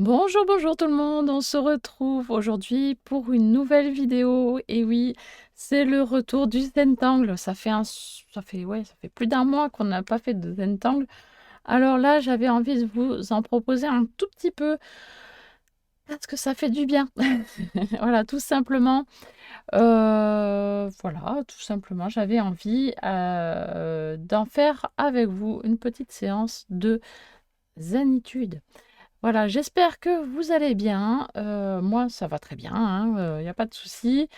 Bonjour, bonjour tout le monde, on se retrouve aujourd'hui pour une nouvelle vidéo. Et oui, c'est le retour du Zentangle. Ça fait plus d'un mois qu'on n'a pas fait de Zentangle. Alors là, j'avais envie de vous en proposer un tout petit peu parce que ça fait du bien. Voilà, tout simplement. Voilà, tout simplement, j'avais envie d'en faire avec vous une petite séance de zénitude. Voilà, j'espère que vous allez bien. Moi, ça va très bien, il n'y a pas de souci.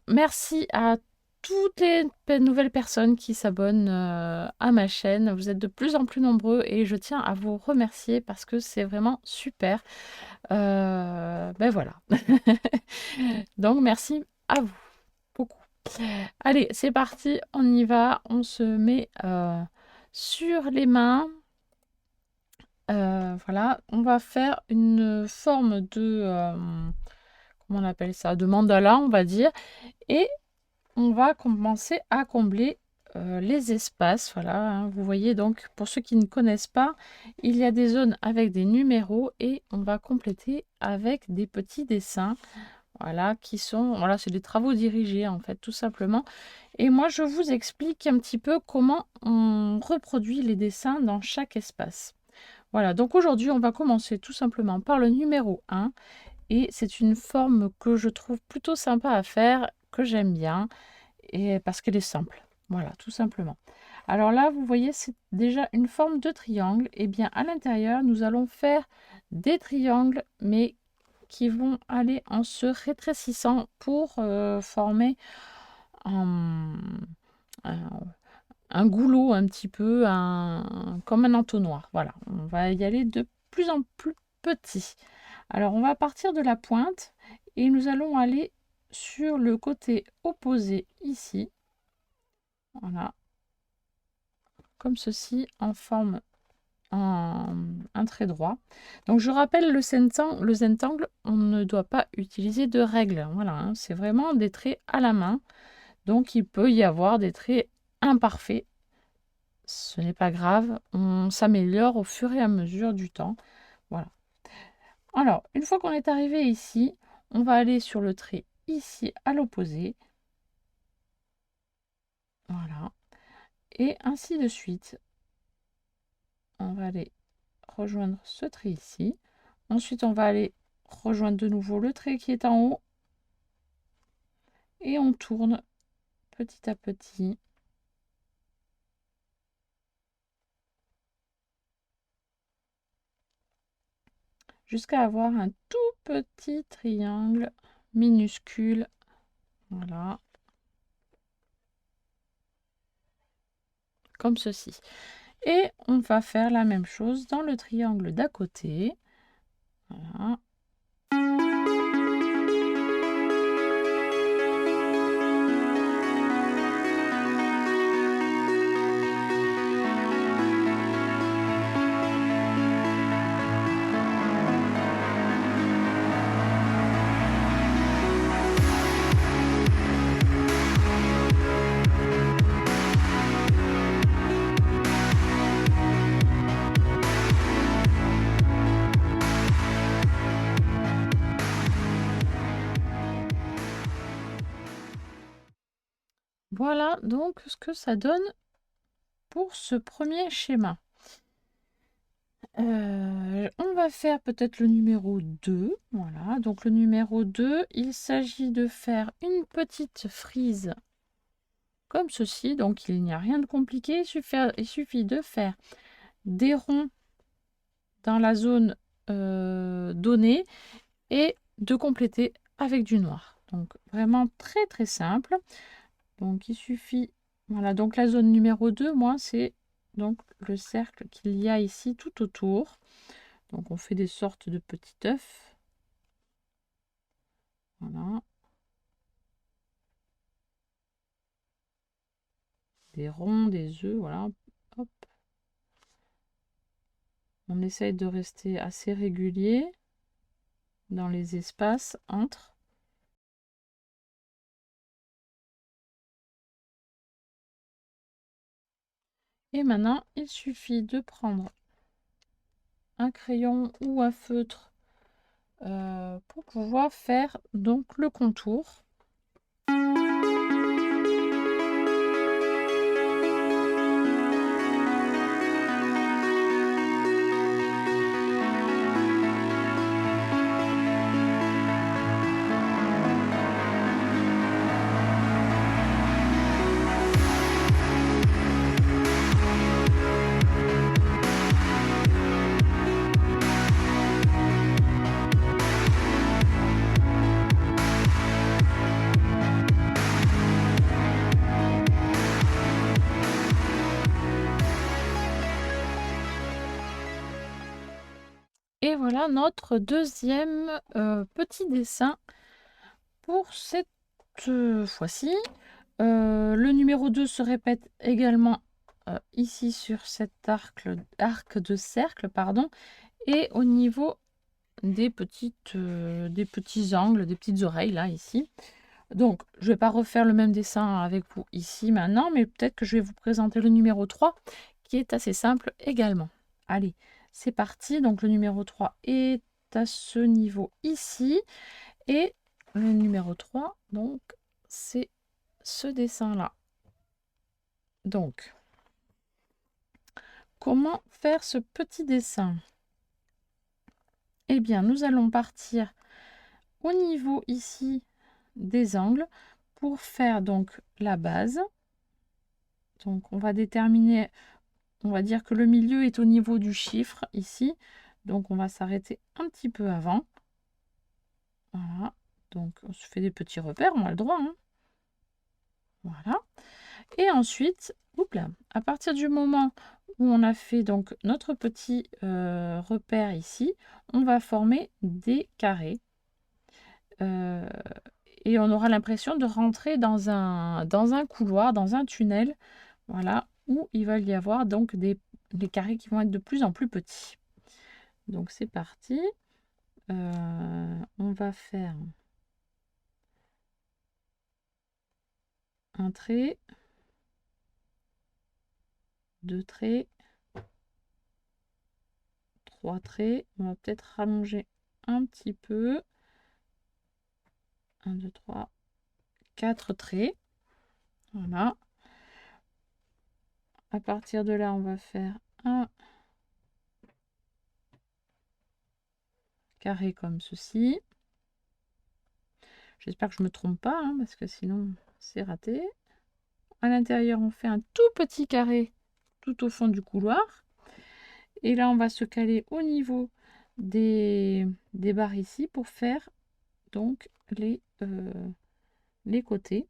Merci à toutes les nouvelles personnes qui s'abonnent à ma chaîne. Vous êtes de plus en plus nombreux et je tiens à vous remercier parce que c'est vraiment super. Ben voilà. Donc, merci à vous beaucoup. Allez, c'est parti, on y va. On se met sur les mains. Voilà, on va faire une forme de, comment on appelle ça? De mandala, on va dire. Et on va commencer à combler les espaces. Voilà, hein. Vous voyez donc, pour ceux qui ne connaissent pas, il y a des zones avec des numéros et on va compléter avec des petits dessins. Voilà, voilà, c'est des travaux dirigés en fait, tout simplement. Et moi, je vous explique un petit peu comment on reproduit les dessins dans chaque espace. Voilà, donc aujourd'hui, on va commencer tout simplement par le numéro 1. Et c'est une forme que je trouve plutôt sympa à faire, que j'aime bien, et parce qu'elle est simple. Voilà, tout simplement. Alors là, vous voyez, c'est déjà une forme de triangle. Et bien, à l'intérieur, nous allons faire des triangles, mais qui vont aller en se rétrécissant pour former un, un- un goulot un petit peu, comme un entonnoir. Voilà, on va y aller de plus en plus petit. Alors, on va partir de la pointe et nous allons aller sur le côté opposé ici. Voilà, comme ceci, en forme un trait droit. Donc, je rappelle le Zentangle, on ne doit pas utiliser de règles. Voilà, hein, c'est vraiment des traits à la main. Donc, il peut y avoir des traits imparfaits. Ce n'est pas grave, on s'améliore au fur et à mesure du temps. Voilà. Alors, une fois qu'on est arrivé ici, on va aller sur le trait ici à l'opposé. Voilà. Et ainsi de suite. On va aller rejoindre ce trait ici. Ensuite, on va aller rejoindre de nouveau le trait qui est en haut. Et on tourne petit à petit. Jusqu'à avoir un tout petit triangle minuscule. Voilà. Comme ceci. Et on va faire la même chose dans le triangle d'à côté. Voilà. Voilà donc ce que ça donne pour ce premier schéma. On va faire peut-être le numéro 2. Voilà, donc le numéro 2, il s'agit de faire une petite frise comme ceci. Donc il n'y a rien de compliqué, il suffit de faire des ronds dans la zone donnée et de compléter avec du noir. Donc vraiment très très simple. Donc il suffit, voilà, donc la zone numéro 2, moi c'est donc le cercle qu'il y a ici tout autour. Donc on fait des sortes de petits œufs. Voilà. Des ronds, des œufs, voilà. Hop. On essaye de rester assez régulier dans les espaces entre. Et maintenant, il suffit de prendre un crayon ou un feutre pour pouvoir faire donc le contour. Et voilà notre deuxième petit dessin pour cette fois-ci. Le numéro 2 se répète également ici sur cet arc de cercle, pardon, et au niveau des petits angles, des petites oreilles là ici. Donc je vais pas refaire le même dessin avec vous ici maintenant, mais peut-être que je vais vous présenter le numéro 3 qui est assez simple également. Allez, c'est parti. Donc le numéro 3 est à ce niveau ici, et le numéro 3, donc c'est ce dessin là. Donc comment faire ce petit dessin? Eh bien, nous allons partir au niveau ici des angles pour faire donc la base. Donc on va déterminer, on va dire que le milieu est au niveau du chiffre ici, donc on va s'arrêter un petit peu avant. Voilà, donc on se fait des petits repères, on a le droit, hein. Voilà, et ensuite, oups là, à partir du moment où on a fait donc notre petit repère ici, on va former des carrés. Et on aura l'impression de rentrer dans un couloir, dans un tunnel, voilà, où il va y avoir donc des carrés qui vont être de plus en plus petits. Donc c'est parti. On va faire un trait, deux traits, trois traits. On va peut-être rallonger un petit peu. 1, 2, 3, 4 traits. Voilà. À partir de là, on va faire un carré comme ceci. J'espère que je ne me trompe pas, hein, parce que sinon c'est raté. À l'intérieur, on fait un tout petit carré tout au fond du couloir. Et là, on va se caler au niveau des barres ici pour faire donc les côtés.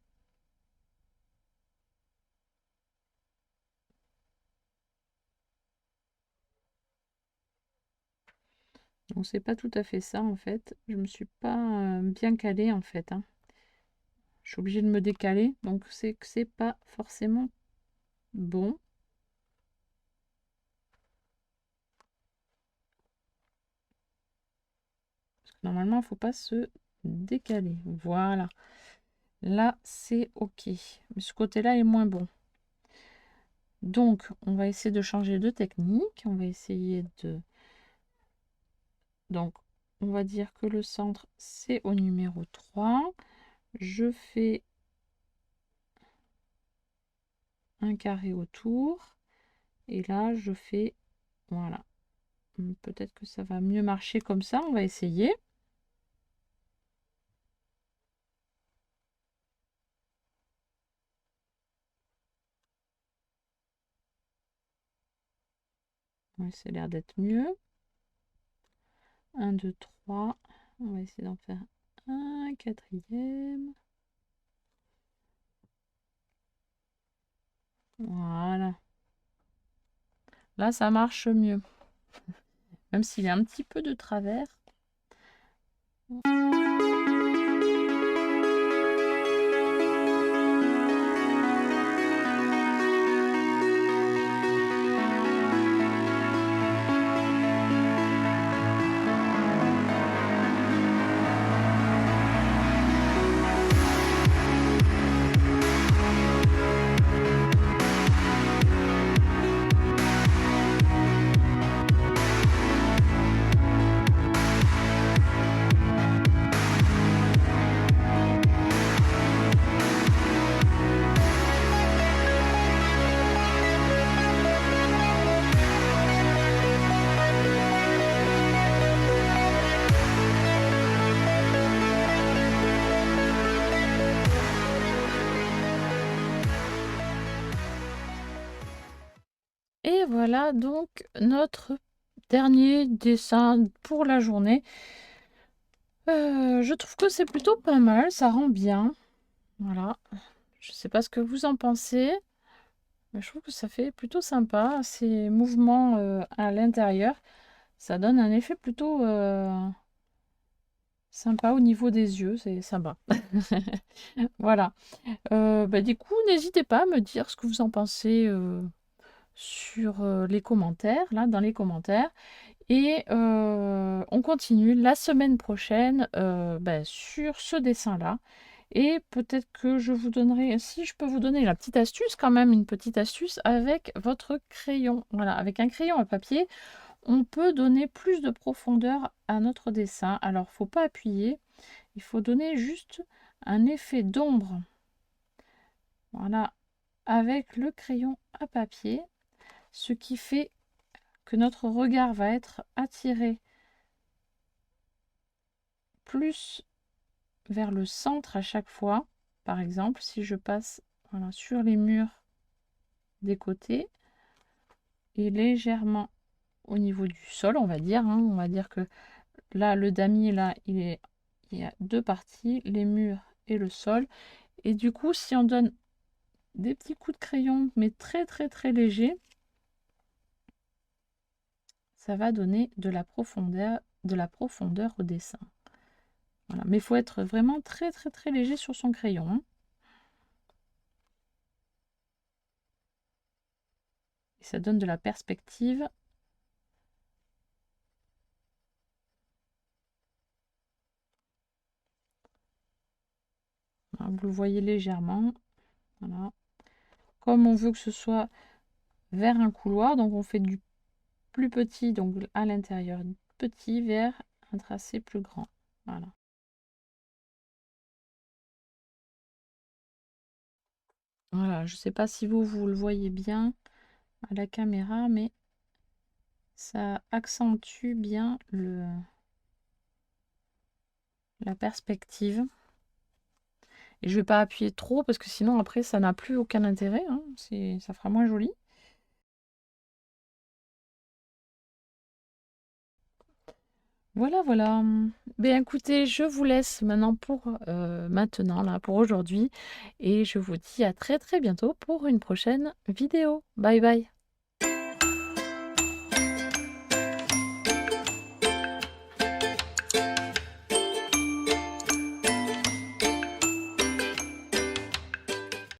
Donc c'est pas tout à fait ça en fait. Je me suis pas bien calée en fait, hein. Je suis obligée de me décaler, donc c'est que c'est pas forcément bon. Parce que normalement, il ne faut pas se décaler. Voilà. Là, c'est OK. Mais ce côté-là est moins bon. Donc, on va essayer de changer de technique. On va essayer de... Donc, on va dire que le centre, c'est au numéro 3. Je fais un carré autour. Et là, je fais... Voilà. Peut-être que ça va mieux marcher comme ça. On va essayer. Ouais, ça a l'air d'être mieux. 1, 2, 3. On va essayer d'en faire un quatrième. Voilà. Là, ça marche mieux. Même s'il y a un petit peu de travers. voilà donc notre dernier dessin pour la journée. Je trouve que c'est plutôt pas mal, ça rend bien. Voilà. Je sais pas ce que vous en pensez, mais je trouve que ça fait plutôt sympa. Ces mouvements à l'intérieur, ça donne un effet plutôt sympa au niveau des yeux, c'est sympa. Voilà. Bah, du coup, n'hésitez pas à me dire ce que vous en pensez sur les commentaires, là, dans les commentaires. Et on continue la semaine prochaine bah, sur ce dessin-là. Et peut-être que je vous donnerai, si je peux vous donner la petite astuce, quand même, une petite astuce avec votre crayon. Voilà, avec un crayon à papier, on peut donner plus de profondeur à notre dessin. Alors, faut pas appuyer, il faut donner juste un effet d'ombre. Voilà, avec le crayon à papier, ce qui fait que notre regard va être attiré plus vers le centre à chaque fois. Par exemple, si je passe voilà, sur les murs des côtés et légèrement au niveau du sol, on va dire. On va dire que là, le damier, là, il y a deux parties, les murs et le sol. Et du coup, si on donne des petits coups de crayon, mais très très très légers, ça va donner de la profondeur au dessin. Voilà. Mais il faut être vraiment très très très léger sur son crayon. Et ça donne de la perspective. Voilà, vous le voyez légèrement. Voilà. Comme on veut que ce soit vers un couloir, donc on fait du plus petit, donc à l'intérieur, petit vers un tracé plus grand. Voilà. Voilà, je ne sais pas si vous le voyez bien à la caméra, mais ça accentue bien la perspective. Et je ne vais pas appuyer trop parce que sinon après ça n'a plus aucun intérêt, ça fera moins joli. Voilà, voilà. Ben écoutez, je vous laisse maintenant pour maintenant, là, pour aujourd'hui. Et je vous dis à très très bientôt pour une prochaine vidéo. Bye bye.